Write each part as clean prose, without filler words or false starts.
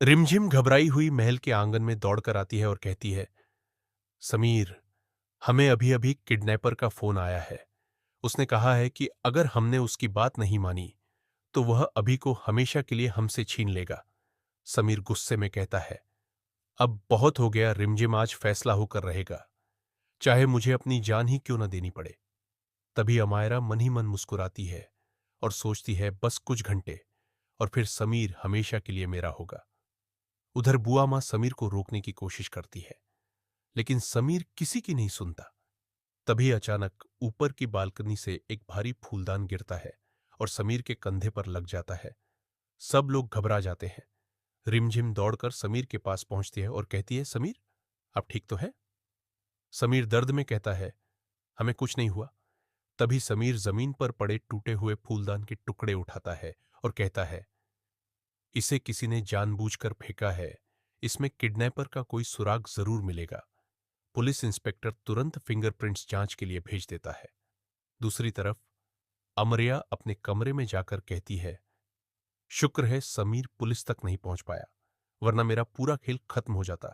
रिमझिम घबराई हुई महल के आंगन में दौड़कर आती है और कहती है, समीर, हमें अभी अभी किडनैपर का फोन आया है। उसने कहा है कि अगर हमने उसकी बात नहीं मानी तो वह अभी को हमेशा के लिए हमसे छीन लेगा। समीर गुस्से में कहता है, अब बहुत हो गया, रिमझिम आज फैसला होकर रहेगा, चाहे मुझे अपनी जान ही क्यों न देनी पड़े। तभी अमायरा मन ही मन मुस्कुराती है और सोचती है, बस कुछ घंटे और फिर समीर हमेशा के लिए मेरा होगा। उधर बुआ मां समीर को रोकने की कोशिश करती है, लेकिन समीर किसी की नहीं सुनता। तभी अचानक ऊपर की बालकनी से एक भारी फूलदान गिरता है और समीर के कंधे पर लग जाता है। सब लोग घबरा जाते हैं। रिमझिम दौड़कर समीर के पास पहुंचती है और कहती है, समीर, आप ठीक तो है? समीर दर्द में कहता है, हमें कुछ नहीं हुआ। तभी समीर जमीन पर पड़े टूटे हुए फूलदान के टुकड़े उठाता है और कहता है, इसे किसी ने जानबूझकर फेंका है। इसमें किडनैपर का कोई सुराग जरूर मिलेगा। पुलिस इंस्पेक्टर तुरंत फिंगरप्रिंट्स जांच के लिए भेज देता है। दूसरी तरफ अमरिया अपने कमरे में जाकर कहती है, शुक्र है समीर पुलिस तक नहीं पहुंच पाया, वरना मेरा पूरा खेल खत्म हो जाता।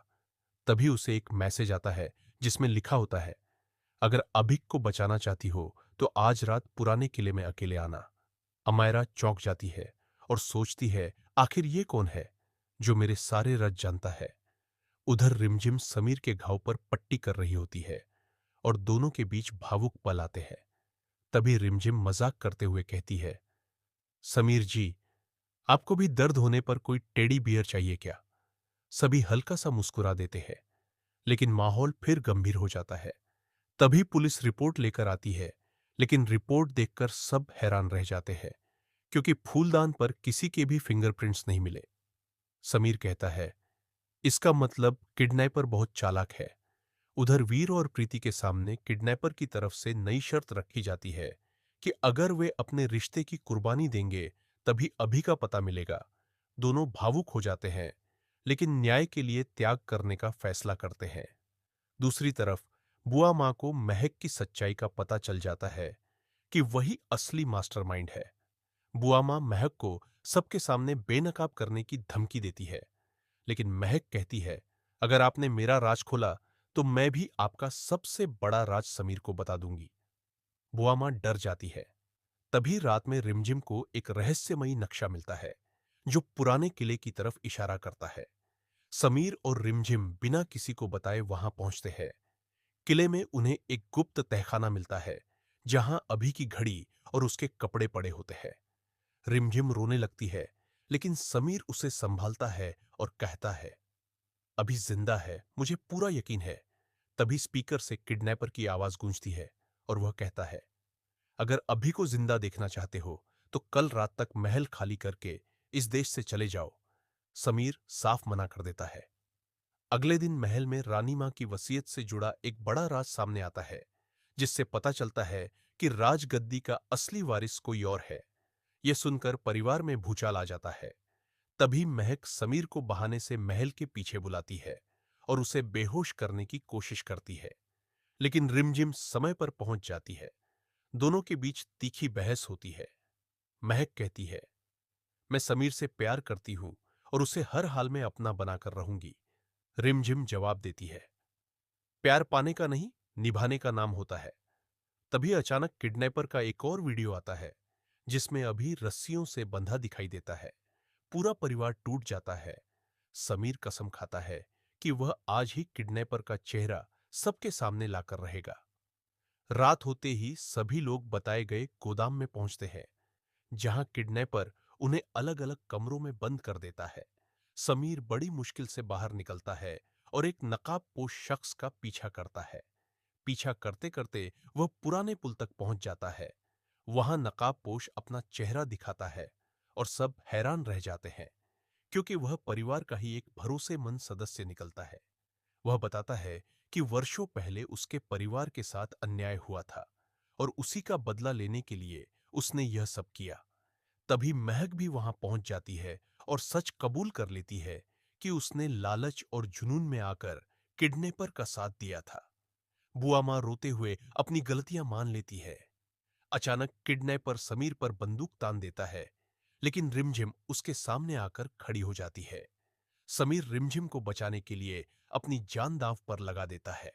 तभी उसे एक मैसेज आता है जिसमें लिखा होता है, अगर अभिक को बचाना चाहती हो तो आज रात पुराने किले में अकेले आना। अमायरा चौंक जाती है और सोचती है, आखिर ये कौन है जो मेरे सारे राज जानता है। उधर रिमझिम समीर के घाव पर पट्टी कर रही होती है और दोनों के बीच भावुक पल आते हैं। तभी रिमझिम मजाक करते हुए कहती है, समीर जी, आपको भी दर्द होने पर कोई टेडी बियर चाहिए क्या? सभी हल्का सा मुस्कुरा देते हैं, लेकिन माहौल फिर गंभीर हो जाता है। तभी पुलिस रिपोर्ट लेकर आती है, लेकिन रिपोर्ट देखकर सब हैरान रह जाते हैं, क्योंकि फूलदान पर किसी के भी फिंगरप्रिंट्स नहीं मिले। समीर कहता है, इसका मतलब किडनैपर बहुत चालाक है। उधर वीर और प्रीति के सामने किडनैपर की तरफ से नई शर्त रखी जाती है कि अगर वे अपने रिश्ते की कुर्बानी देंगे तभी अभी का पता मिलेगा। दोनों भावुक हो जाते हैं, लेकिन न्याय के लिए त्याग करने का फैसला करते हैं। दूसरी तरफ बुआ मां को महक की सच्चाई का पता चल जाता है कि वही असली मास्टरमाइंड है। बुआ मां महक को सबके सामने बेनकाब करने की धमकी देती है, लेकिन महक कहती है, अगर आपने मेरा राज खोला तो मैं भी आपका सबसे बड़ा राज समीर को बता दूंगी। बुआ मां डर जाती है। तभी रात में रिमझिम को एक रहस्यमयी नक्शा मिलता है जो पुराने किले की तरफ इशारा करता है। समीर और रिमझिम बिना किसी को बताए वहां पहुंचते हैं। किले में उन्हें एक गुप्त तहखाना मिलता है जहां अभी की घड़ी और उसके कपड़े पड़े होते हैं। रिमझिम रोने लगती है, लेकिन समीर उसे संभालता है और कहता है, अभी जिंदा है, मुझे पूरा यकीन है। तभी स्पीकर से किडनैपर की आवाज गूंजती है और वह कहता है, अगर अभी को जिंदा देखना चाहते हो तो कल रात तक महल खाली करके इस देश से चले जाओ। समीर साफ मना कर देता है। अगले दिन महल में रानी मां की वसीयत से जुड़ा एक बड़ा राज सामने आता है, जिससे पता चलता है कि राजगद्दी का असली वारिस कोई और है। यह सुनकर परिवार में भूचाल आ जाता है। तभी महक समीर को बहाने से महल के पीछे बुलाती है और उसे बेहोश करने की कोशिश करती है, लेकिन रिमझिम समय पर पहुंच जाती है। दोनों के बीच तीखी बहस होती है। महक कहती है, मैं समीर से प्यार करती हूं और उसे हर हाल में अपना बनाकर रहूंगी। रिमझिम जवाब देती है, प्यार पाने का नहीं, निभाने का नाम होता है। तभी अचानक किडनैपर का एक और वीडियो आता है जिसमें अभी रस्सियों से बंधा दिखाई देता है। पूरा परिवार टूट जाता है। समीर कसम खाता है कि वह आज ही किडनैपर का चेहरा सबके सामने लाकर रहेगा। रात होते ही सभी लोग बताए गए गोदाम में पहुंचते हैं, जहां किडनैपर उन्हें अलग अलग कमरों में बंद कर देता है। समीर बड़ी मुश्किल से बाहर निकलता है और एक नकाबपोश शख्स का पीछा करता है। पीछा करते करते वह पुराने पुल तक पहुंच जाता है। वहां नकाबपोश अपना चेहरा दिखाता है और सब हैरान रह जाते हैं, क्योंकि वह परिवार का ही एक भरोसेमंद सदस्य निकलता है। वह बताता है कि वर्षों पहले उसके परिवार के साथ अन्याय हुआ था और उसी का बदला लेने के लिए उसने यह सब किया। तभी महक भी वहां पहुंच जाती है और सच कबूल कर लेती है कि उसने लालच और जुनून में आकर किडनैपर का साथ दिया था। बुआ मां रोते हुए अपनी गलतियां मान लेती है। अचानक किडनैपर समीर पर बंदूक तान देता है, लेकिन रिमझिम उसके सामने आकर खड़ी हो जाती है। समीर रिमझिम को बचाने के लिए अपनी जान दांव पर लगा देता है।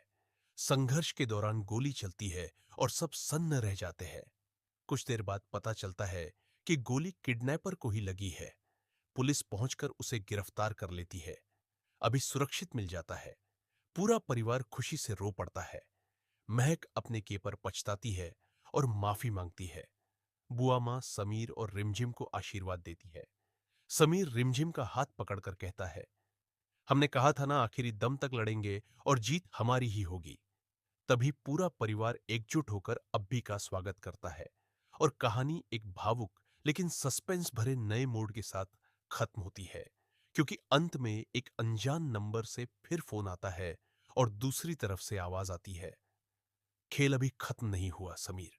संघर्ष के दौरान गोली चलती है और सब सन्न रह जाते हैं। कुछ देर बाद पता चलता है कि गोली किडनैपर को ही लगी है। पुलिस पहुंचकर उसे गिरफ्तार कर लेती है। अभी सुरक्षित मिल जाता है। पूरा परिवार खुशी से रो पड़ता है। महक अपने किए पर पछताती है और माफी मांगती है। बुआ मां समीर और रिमझिम को आशीर्वाद देती है। समीर रिमझिम का हाथ पकड़कर कहता है, हमने कहा था ना आखिरी दम तक लड़ेंगे और जीत हमारी ही होगी। तभी पूरा परिवार एकजुट होकर अब्बी का स्वागत करता है और कहानी एक भावुक लेकिन सस्पेंस भरे नए मोड़ के साथ खत्म होती है, क्योंकि अंत में एक अनजान नंबर से फिर फोन आता है और दूसरी तरफ से आवाज आती है, खेल अभी खत्म नहीं हुआ समीर।